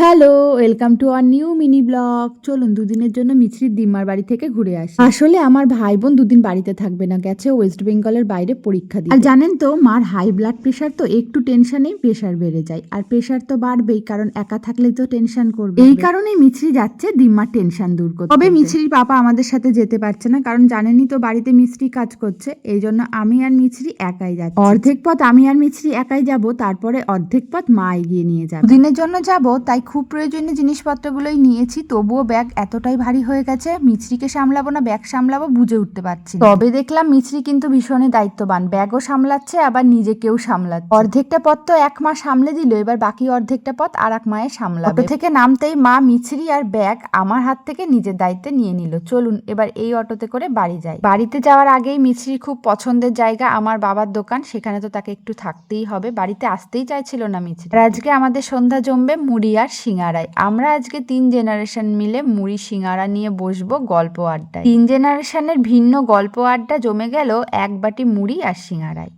Hello, welcome to our new mini blog. চলুন দুদিনের জন্য মিছরির দিম্মার বাড়ি থেকে ঘুরে আসি। আসলে আমার ভাই বোন দুদিন বাড়িতে থাকবে না, গেছে ওয়েস্ট বেঙ্গলের বাইরে পরীক্ষা দিতে। আর জানেন তো মার হাই ব্লাড প্রেশার, তো একটু টেনশনেই প্রেশার বেড়ে যায়। আর প্রেশার তো বাড়বেই, কারণ একা থাকলে তো টেনশন করবে। এই কারণেই মিছরি যাচ্ছে দিম্মার টেনশন দূর করতে। তবে মিছরির পাপা আমাদের সাথে যেতে পারছে না, কারণ জানেনই তো বাড়িতে মিছরি কাজ করছে। এই জন্য আমি আর মিছরি একাই যাচ্ছি। অর্ধেক পথ আমি আর মিছরি একাই যাব, তারপরে অর্ধেক পথ মা এগিয়ে নিয়ে যাবে। দিনের জন্য যাব, তাই খুব প্রয়োজনীয় জিনিসপত্রগুলোই নিয়েছি। তবুও ব্যাগ এতটাই ভারী হয়ে গেছে, মিছরিকে সামলাবো না ব্যাগ সামলাবো বুঝে উঠতে পারছি না। তবে দেখলাম মিছরি কিন্তু ভীষণই দায়িত্ববান, ব্যাগও সামলাচ্ছে আবার নিজেকেও সামলাচ্ছে। অর্ধেকটা পথ তো এক মা সামলে দিল, এবার বাকি অর্ধেকটা পথ আর এক মায়ের সামলাবে। অটো থেকে নামতেই মা মিছরি আর ব্যাগ আমার হাত থেকে নিজের দায়িত্বে নিয়ে নিল। চলুন এবার এই অটোতে করে বাড়ি যাই। বাড়িতে যাওয়ার আগেই মিছরির খুব পছন্দের জায়গা আমার বাবার দোকান, সেখানে তো তাকে একটু থাকতেই হবে। বাড়িতে আসতেই চাইছিল না মিছরি। আর আজকে আমাদের সন্ধ্যা জমবে মুড়ি আর সিঙ্গারায়। আমরা আজকে 3 জেনারেশন মিলে মুড়ি সিঙ্গারা নিয়ে বসবো গল্প আড্ডায়। 3 জেনারেশনের ভিন্ন গল্প আড্ডা জমে গেল এক বাটি মুড়ি আর সিঙ্গারায়।